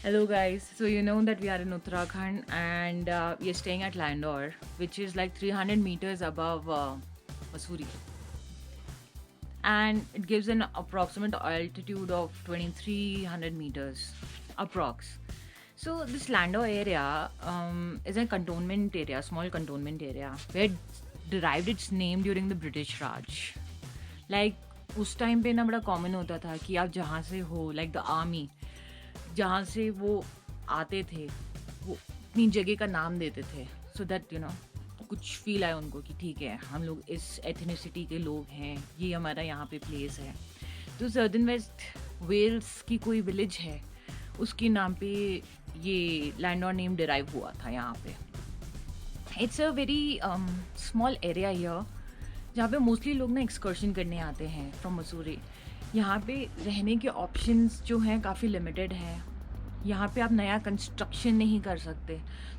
Hello, guys. So, you know that we are in Uttarakhand and we are staying at Landor, which is like 300 meters above Mussoorie. And it gives an approximate altitude of 2300 meters, approx. So, this Landor area is a cantonment area, small cantonment area, where it derived its name during the British Raj. Like, उस time पे ना बड़ा common होता था कि आप जहाँ से हो लाइक द आर्मी जहाँ से वो आते थे वो अपनी जगह का नाम देते थे सो दैट कुछ फील आए उनको कि ठीक है हम लोग इस एथनिसिटी के लोग हैं ये हमारा यहाँ पे प्लेस है तो सर्दन वेस्ट वेल्स की कोई विलेज है उसके नाम पे ये लैंड और नेम डिराइव हुआ था यहाँ पे it's a very small area here जहाँ पे मोस्टली लोग ना एक्सकर्शन करने आते हैं फ्रॉम मसूरी यहाँ पे रहने के ऑप्शंस जो हैं काफ़ी लिमिटेड हैं यहाँ पे आप नया कंस्ट्रक्शन नहीं कर सकते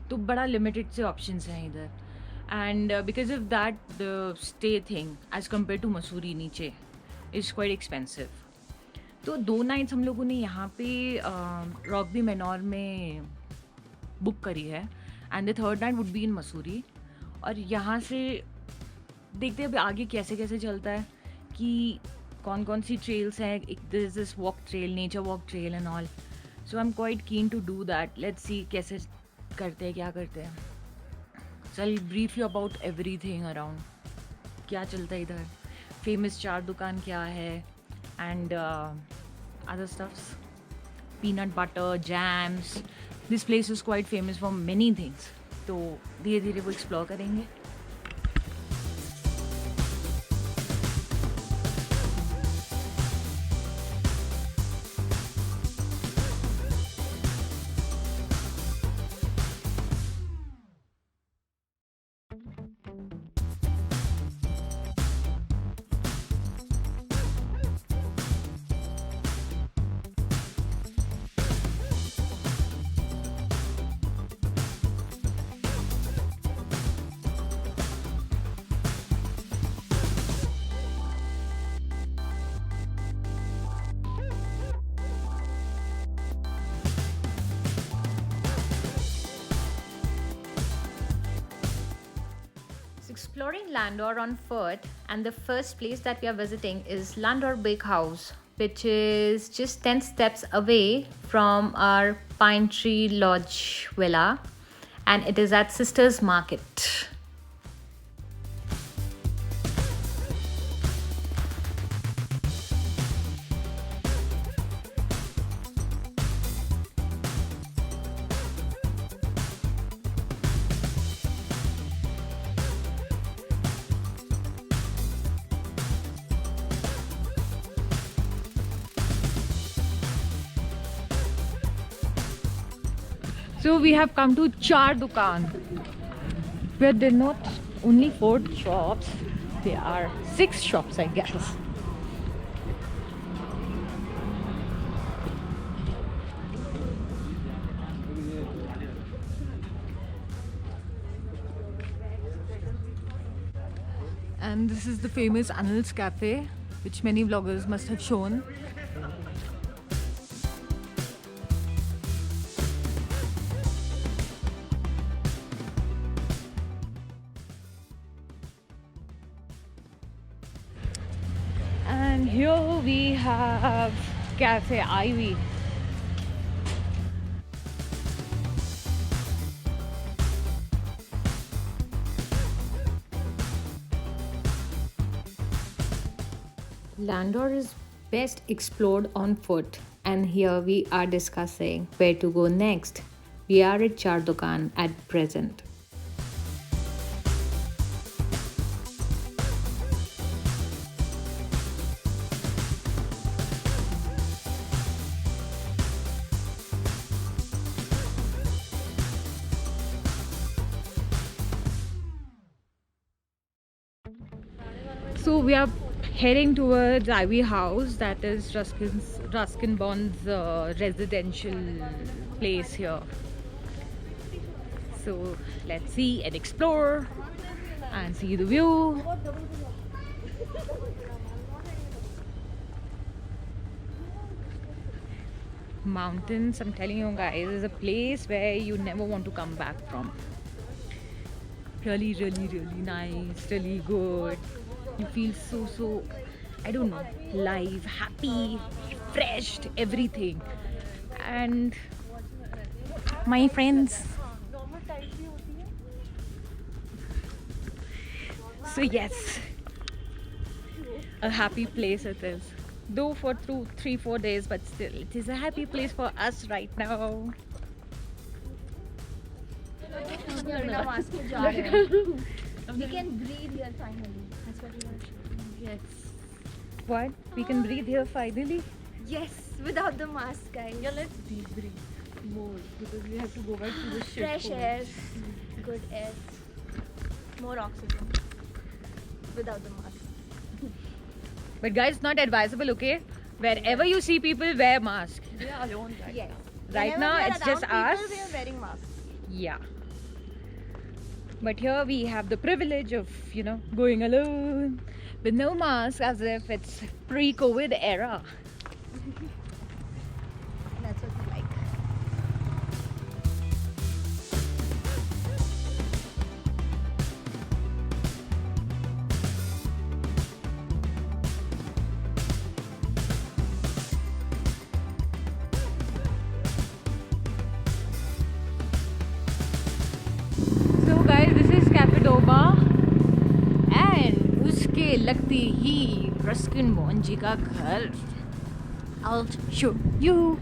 तो बड़ा लिमिटेड से ऑप्शंस हैं इधर and because of that the stay thing as compare to Mussoorie नीचे इज़ क्वाइट एक्सपेंसिव तो 2 नाइट्स हम लोगों ने यहाँ पे रॉकबी मैनोर में बुक करी है and the third night would be in Mussoorie और यहाँ से देखते हैं अभी आगे कैसे कैसे चलता है कि कौन कौन सी ट्रेल्स हैं this walk trail nature walk trail and all so I am quite keen to do that let's see कैसे करते हैं क्या करते हैं so I brief you about everything around क्या चलता है इधर फेमस चार दुकान क्या है and other stuffs peanut butter jams this place is quite famous for many things तो धीरे धीरे वो एक्सप्लोर करेंगे Exploring Landor on foot, and the first place that we are visiting is Landor Bakehouse, which is just 10 steps away from our Pine Tree Lodge villa, and it is at Sisters Market. So we have come to Char Dukan, where there are not only 4 shops, there are 6 shops, I guess. And this is the famous Anil's Cafe, which many vloggers must have shown. And here we have Cafe Ivy. Landor is best explored on foot, and here we are discussing where to go next. We are at Char Dukan at present. So we are heading towards Ivy House, that is Ruskin Bond's residential place here. So let's see and explore and see the view. mountains, I'm telling you guys, is a place where you never want to come back from. Really, really, really nice, really good. You feel so, I don't know, live, happy, refreshed, everything. And my friends, so yes, a happy place it is. Though for 3-4 days, but still, it is a happy place for us right now. We can breathe here finally. That's what we want. Yes. What? We can breathe here finally? Yes, without the mask, guys. Yeah, let's deep breathe more because we have to go back to the shit Fresh hole. air, good air, more oxygen. Without the mask. But guys, not advisable, okay? Wherever you see people, wear mask. We are alone right Yes. now. Right Whenever now, we are it's just around us. people, we are wearing masks. Yeah. But here we have the privilege of, going alone with no mask as if it's pre-COVID era. That's what we like. So guys, this is Capadoma and उसके लगती ही Ruskin Mohan ji का घर. I'll show you.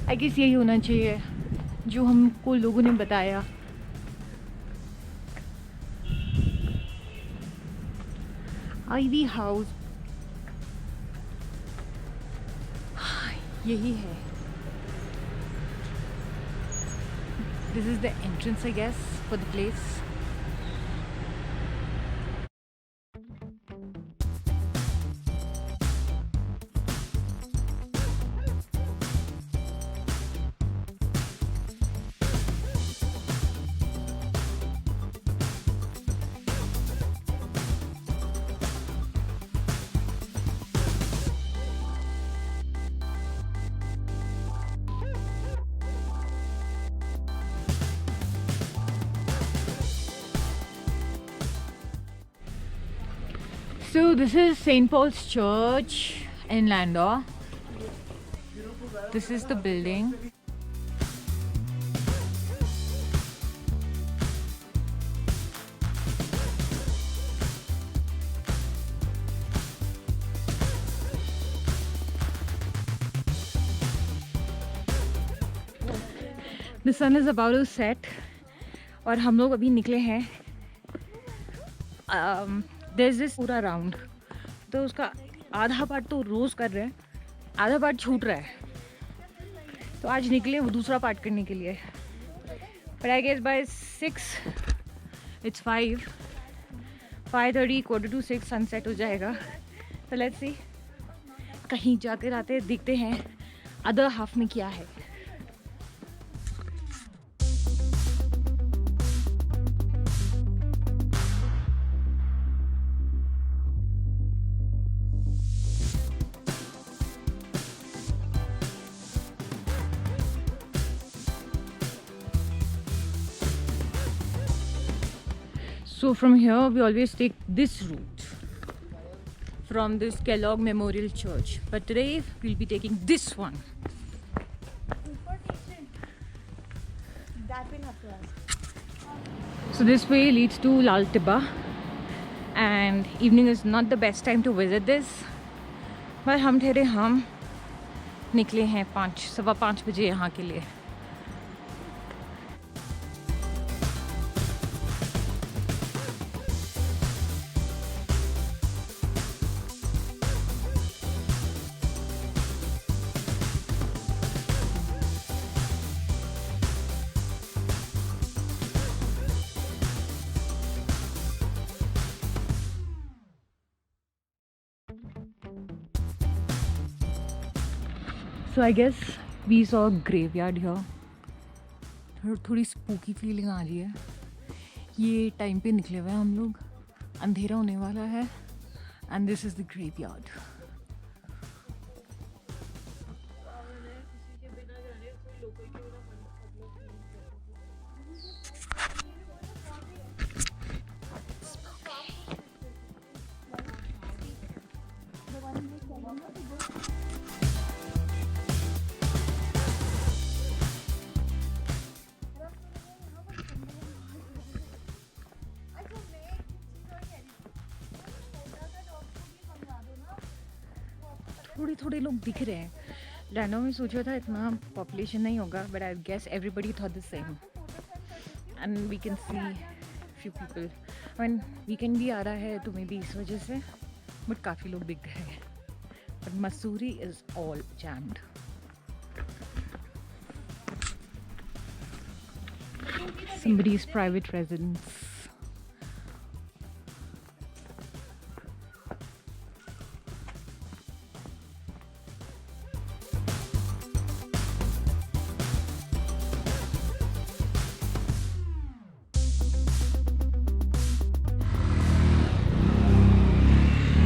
I guess यही होना चाहिए जो हमको लोगों ने बताया. Ivy House. यही है. This is the entrance, I guess, for the place. So this is St. Paul's Church in Landor. This is the building. The sun is about to set और हम लोग अभी निकले हैं. There's this पूरा round, तो उसका आधा पार्ट तो रोज़ कर रहे हैं, आधा पार्ट छूट रहा है. तो आज निकले वो दूसरा पार्ट करने के लिए. But I guess by 6, it's 5:30, 5:45, sunset हो जाएगा. तो लेट्स सी, कहीं जाकर आते देखते हैं अदर हाफ में क्या है. So from here we always take this route from this Kellogg Memorial Church, but today we'll be taking this one. That will have to ask. So this way leads to Lal Tibba, and evening is not the best time to visit this, but हम निकले हैं 5:15 बजे यहाँ के लिए. So I guess we saw a graveyard here. थोड़ी spooky feeling आ रही है. ये टाइम पे निकले हुए हैं हम लोग, अंधेरा होने वाला है, and this is the graveyard. थोड़े थोड़े लोग दिख रहे हैं. लैंडो में सोचा था इतना पॉपुलेशन नहीं होगा, but I guess everybody thought the same. And we can see few people. I mean weekend भी आ रहा है तो मे बी इस वजह से, बट काफ़ी लोग दिख गए हैं. But Mussoorie is all jammed. Somebody's private residence.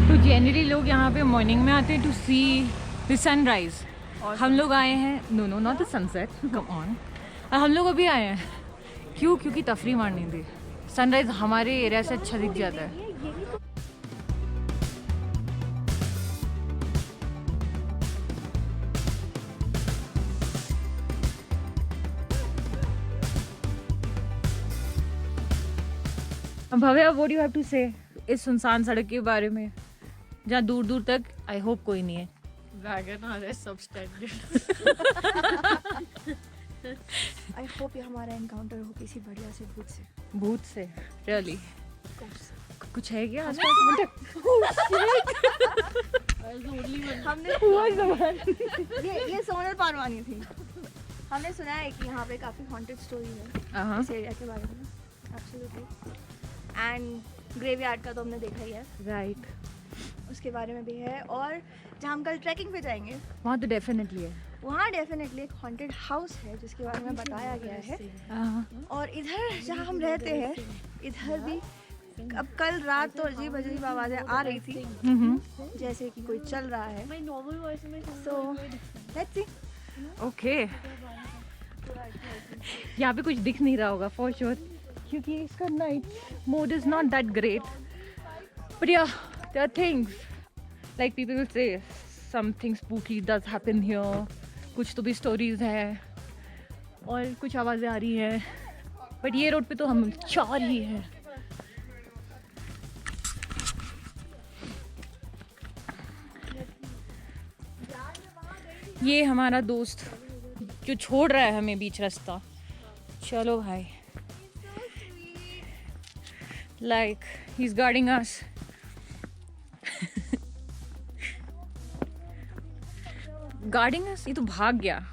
तो जनरली लोग यहाँ पे मॉर्निंग में आते हैं टू सी द सनराइज. हम लोग आए हैं, no no not the sunset, come on. हम लोग अभी आए हैं क्यों? क्योंकि तफरी मारनी थी. सनराइज हमारे एरिया से अच्छा दिख जाता है. Bhavya, what do you have to say इस सुनसान सड़क के बारे में जहाँ दूर दूर तक आई होप कोई नहीं है? वैगन आर है सबस्टैंडर्ड. आई होप ये हमारा एनकाउंटर हो किसी बढ़िया से भूत से. भूत से? रियली? कुछ है क्या आसपास? हमने ये सोनल पारवानी थी. हमने सुना है कि यहाँ पे काफ़ी हॉन्टेड स्टोरी है इस एरिया के बारे में. एब्सोल्युटली. एंड ग्रेवयार्ड का तो हमने देखा ही है. राइट. उसके बारे में भी है. और जहाँ हम कल ट्रैकिंग पे जाएंगे वहाँ तो डेफिनेटली है. वहाँ डेफिनेटली एक हॉन्टेड हाउस है जिसके बारे में बताया गया है. और इधर जहाँ हम रहते हैं इधर भी अब कल रात तो अजीब अजीब आवाज़ें आ रही थी, जैसे कि कोई चल रहा है. So let's see. ओके. यहाँ पे कुछ दिख नहीं रहा होगा फॉर श्योर क्योंकि इसका night mode is not that great. But yeah there are things like people will say something spooky does happen here. कुछ तो भी स्टोरीज है और कुछ आवाज़ें आ रही हैं. बट ये रोड पे तो हम चार ही हैं. ये हमारा दोस्त जो छोड़ रहा है हमें बीच रास्ता. चलो भाई. Like he is guarding us. Guarding us. ये तो भाग गया.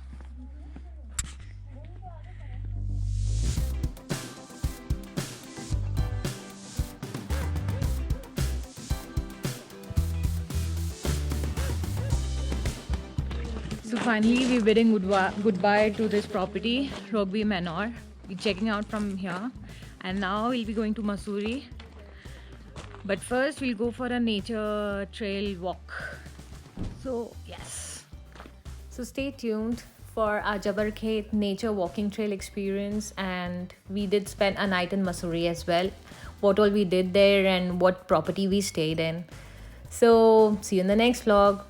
So finally we're bidding goodbye to this property, Rogby Manor. We're checking out from here and now we'll be going to Mussoorie. But first we'll go for a nature trail walk. So yes. So stay tuned for our Jabbar Khet nature walking trail experience, and we did spend a night in Mussoorie as well. What all we did there and what property we stayed in. So see you in the next vlog.